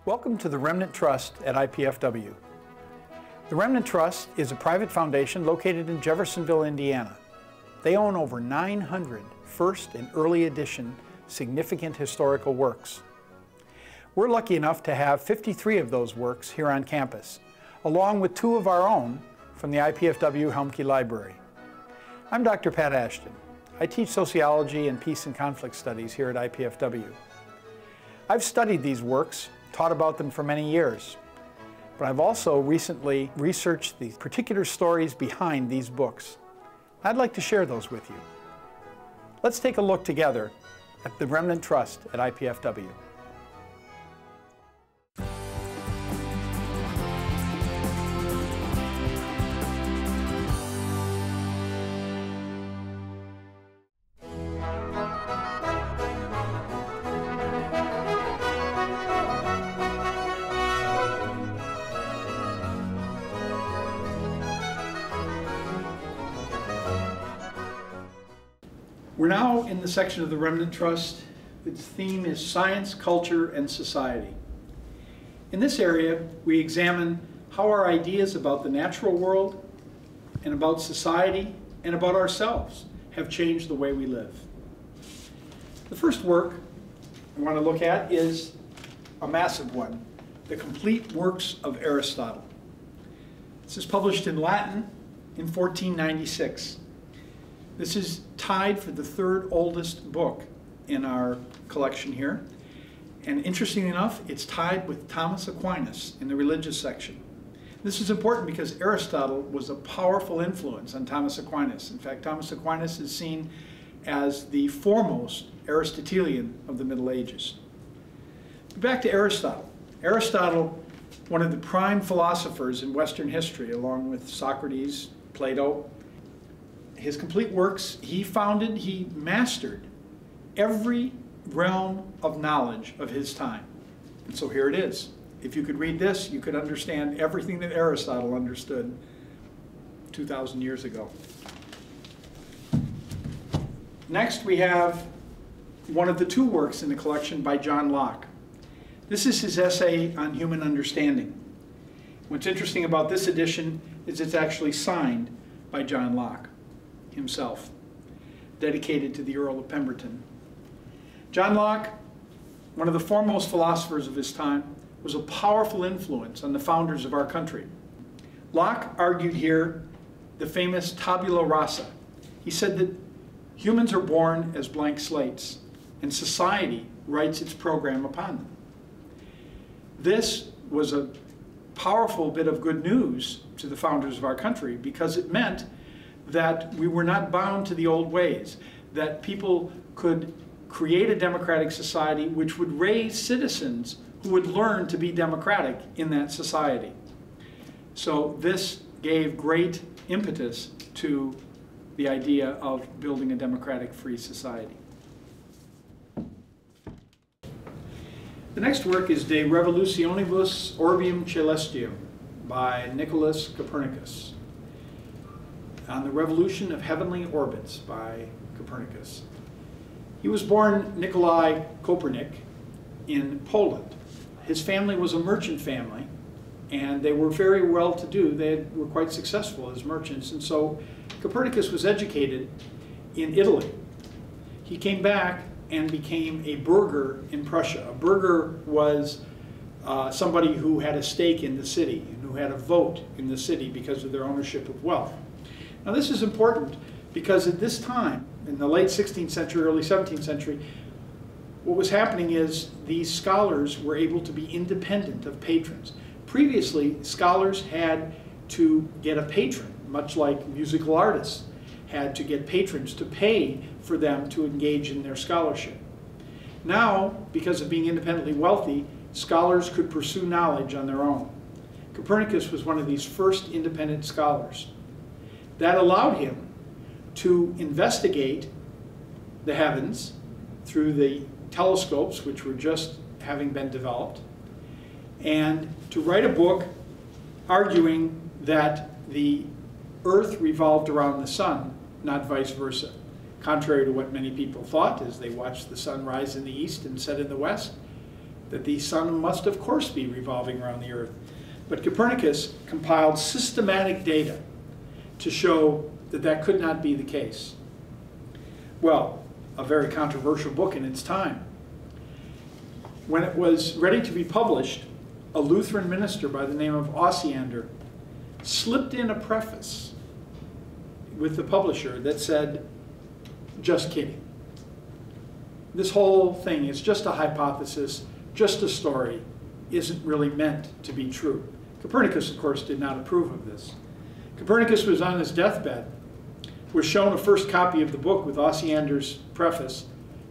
Welcome to the Remnant Trust at IPFW. The Remnant Trust is a private foundation located in Jeffersonville, Indiana. They own over 900 first and early edition significant historical works. We're lucky enough to have 53 of those works here on campus, along with 2 of our own from the IPFW Helmke Library. I'm Dr. Pat Ashton. I teach sociology and peace and conflict studies here at IPFW. I've studied these works, taught about them for many years, but I've also recently researched the particular stories behind these books. I'd like to share those with you. Let's take a look together at the Remnant Trust at IPFW. We're now in the section of the Remnant Trust. Its theme is Science, Culture, and Society. In this area, we examine how our ideas about the natural world and about society and about ourselves have changed the way we live. The first work I want to look at is a massive one, The Complete Works of Aristotle. This is published in Latin in 1496. This is tied for the 3rd oldest book in our collection here. And interestingly enough, it's tied with Thomas Aquinas in the religious section. This is important because Aristotle was a powerful influence on Thomas Aquinas. In fact, Thomas Aquinas is seen as the foremost Aristotelian of the Middle Ages. But back to Aristotle. Aristotle, one of the prime philosophers in Western history, along with Socrates, Plato. His complete works, he mastered every realm of knowledge of his time. And so here it is. If you could read this, you could understand everything that Aristotle understood 2,000 years ago. Next, we have one of the 2 works in the collection by John Locke. This is his essay on human understanding. What's interesting about this edition is it's actually signed by John Locke himself, dedicated to the Earl of Pemberton. John Locke, one of the foremost philosophers of his time, was a powerful influence on the founders of our country. Locke argued here the famous tabula rasa. He said that humans are born as blank slates, and society writes its program upon them. This was a powerful bit of good news to the founders of our country because it meant that we were not bound to the old ways, that people could create a democratic society which would raise citizens who would learn to be democratic in that society. So this gave great impetus to the idea of building a democratic, free society. The next work is De Revolutionibus Orbium Celestium by Nicholas Copernicus. On the Revolution of Heavenly Orbits by Copernicus. He was born Nikolai Kopernik in Poland. His family was a merchant family, and they were very well-to-do. They were quite successful as merchants, and so Copernicus was educated in Italy. He came back and became a burgher in Prussia. A burgher was somebody who had a stake in the city and who had a vote in the city because of their ownership of wealth. Now this is important because at this time, in the late 16th century, early 17th century, what was happening is these scholars were able to be independent of patrons. Previously, scholars had to get a patron, much like musical artists had to get patrons to pay for them to engage in their scholarship. Now, because of being independently wealthy, scholars could pursue knowledge on their own. Copernicus was one of these first independent scholars. That allowed him to investigate the heavens through the telescopes, which were just having been developed, and to write a book arguing that the Earth revolved around the sun, not vice versa. Contrary to what many people thought as they watched the sun rise in the east and set in the west, that the sun must of course be revolving around the earth. But Copernicus compiled systematic data to show that that could not be the case. Well, a very controversial book in its time. When it was ready to be published, a Lutheran minister by the name of Osiander slipped in a preface with the publisher that said, "Just kidding. This whole thing is just a hypothesis, just a story, isn't really meant to be true." Copernicus, of course, did not approve of this. Copernicus was on his deathbed, was shown a first copy of the book with Osiander's preface,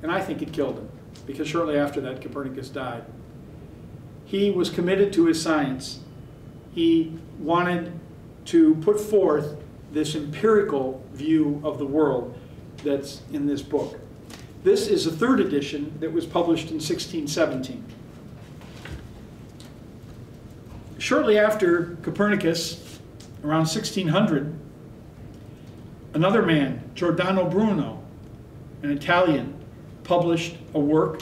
and I think it killed him, because shortly after that, Copernicus died. He was committed to his science. He wanted to put forth this empirical view of the world that's in this book. This is a third edition that was published in 1617. Shortly after Copernicus, around 1600, another man, Giordano Bruno, an Italian, published a work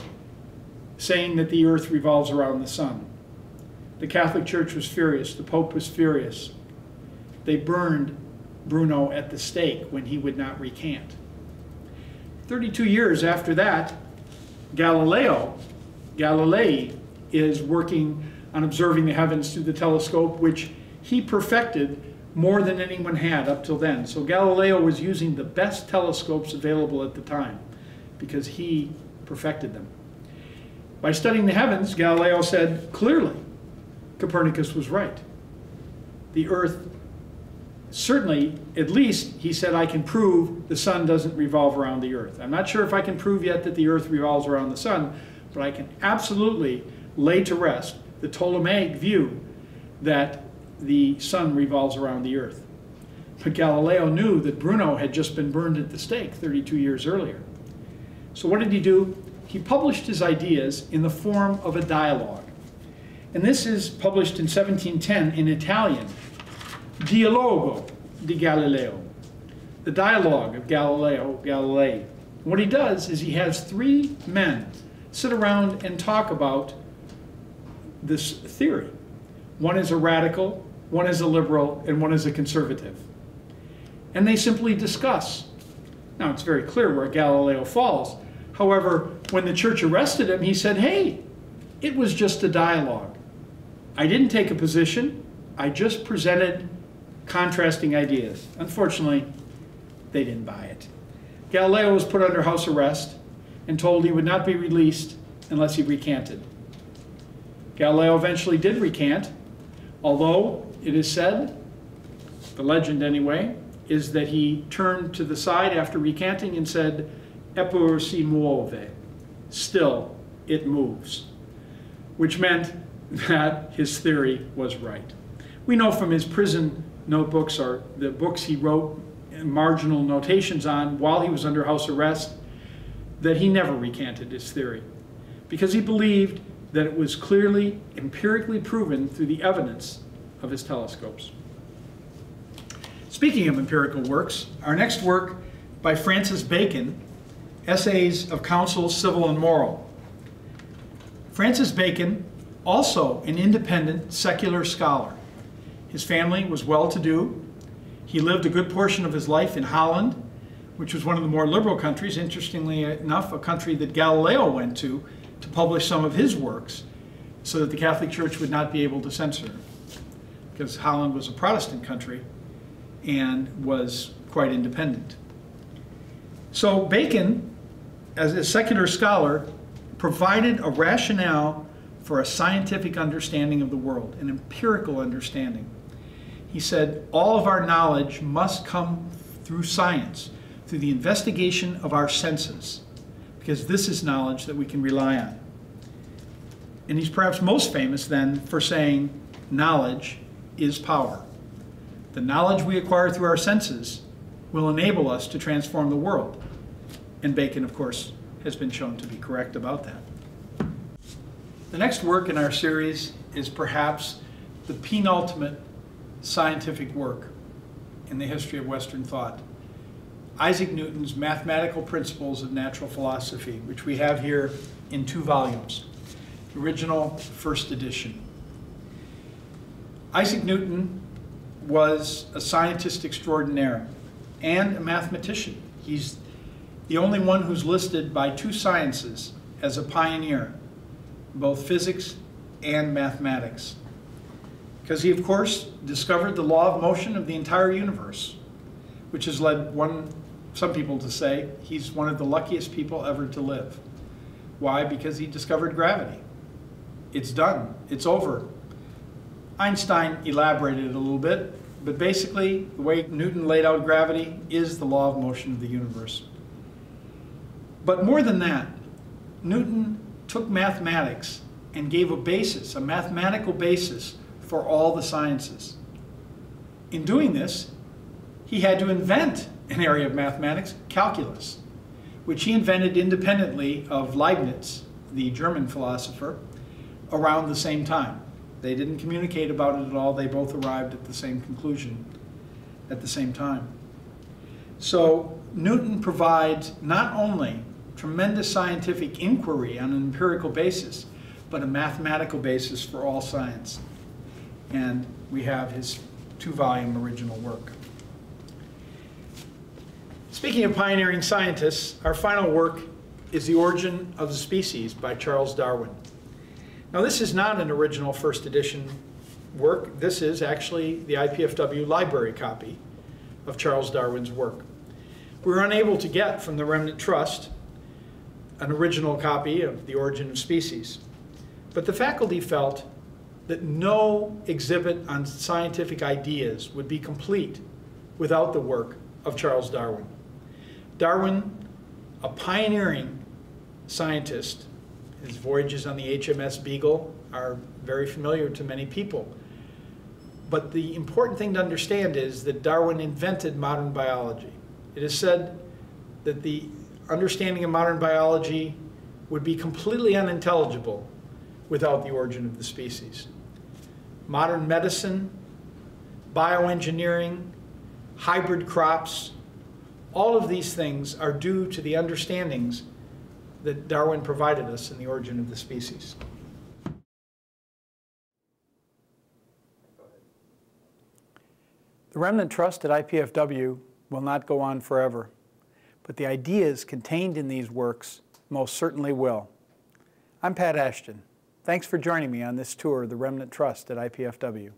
saying that the earth revolves around the sun. The Catholic Church was furious. The Pope was furious. They burned Bruno at the stake when he would not recant. 32 years after that, Galilei is working on observing the heavens through the telescope, which he perfected more than anyone had up till then. So Galileo was using the best telescopes available at the time because he perfected them. By studying the heavens, Galileo said clearly Copernicus was right. The earth, certainly, at least, he said, I can prove the sun doesn't revolve around the earth. I'm not sure if I can prove yet that the earth revolves around the sun, but I can absolutely lay to rest the Ptolemaic view that the sun revolves around the earth. But Galileo knew that Bruno had just been burned at the stake 32 years earlier. So what did he do? He published his ideas in the form of a dialogue. And this is published in 1710 in Italian, Dialogo di Galileo, the dialogue of Galileo Galilei. What he does is he has three men sit around and talk about this theory. One is a radical, one is a liberal, and one is a conservative. And they simply discuss. Now, it's very clear where Galileo falls. However, when the church arrested him, he said, hey, it was just a dialogue. I didn't take a position. I just presented contrasting ideas. Unfortunately, they didn't buy it. Galileo was put under house arrest and told he would not be released unless he recanted. Galileo eventually did recant, although it is said, the legend anyway, is that he turned to the side after recanting and said, Eppur si muove, still it moves, which meant that his theory was right. We know from his prison notebooks, or the books he wrote marginal notations on while he was under house arrest, that he never recanted his theory because he believed that it was clearly empirically proven through the evidence of his telescopes. Speaking of empirical works, our next work by Francis Bacon, Essays of Counsel, Civil and Moral. Francis Bacon, also an independent secular scholar. His family was well-to-do. He lived a good portion of his life in Holland, which was one of the more liberal countries, interestingly enough, a country that Galileo went to publish some of his works so that the Catholic Church would not be able to censor him, because Holland was a Protestant country and was quite independent. So Bacon, as a secular scholar, provided a rationale for a scientific understanding of the world, an empirical understanding. He said, all of our knowledge must come through science, through the investigation of our senses, because this is knowledge that we can rely on. And he's perhaps most famous then for saying, knowledge is power. The knowledge we acquire through our senses will enable us to transform the world. And Bacon, of course, has been shown to be correct about that. The next work in our series is perhaps the penultimate scientific work in the history of Western thought. Isaac Newton's Mathematical Principles of Natural Philosophy, which we have here in 2 volumes. original first edition. Isaac Newton was a scientist extraordinaire and a mathematician. He's the only one who's listed by two sciences as a pioneer, both physics and mathematics. Because he, of course, discovered the law of motion of the entire universe, which has led some people to say he's one of the luckiest people ever to live. Why? Because he discovered gravity. It's done. It's over. Einstein elaborated it a little bit, but basically the way Newton laid out gravity is the law of motion of the universe. But more than that, Newton took mathematics and gave a basis, a mathematical basis for all the sciences. In doing this, he had to invent an area of mathematics, calculus, which he invented independently of Leibniz, the German philosopher, around the same time. They didn't communicate about it at all. They both arrived at the same conclusion at the same time. So Newton provides not only tremendous scientific inquiry on an empirical basis, but a mathematical basis for all science. And we have his two-volume original work. Speaking of pioneering scientists, our final work is The Origin of the Species by Charles Darwin. Now, this is not an original first edition work. This is actually the IPFW library copy of Charles Darwin's work. We were unable to get from the Remnant Trust an original copy of The Origin of Species, but the faculty felt that no exhibit on scientific ideas would be complete without the work of Charles Darwin. Darwin, a pioneering scientist, his voyages on the HMS Beagle are very familiar to many people. But the important thing to understand is that Darwin invented modern biology. It is said that the understanding of modern biology would be completely unintelligible without The Origin of the Species. Modern medicine, bioengineering, hybrid crops, all of these things are due to the understandings that Darwin provided us in The Origin of the Species. The Remnant Trust at IPFW will not go on forever, but the ideas contained in these works most certainly will. I'm Pat Ashton. Thanks for joining me on this tour of the Remnant Trust at IPFW.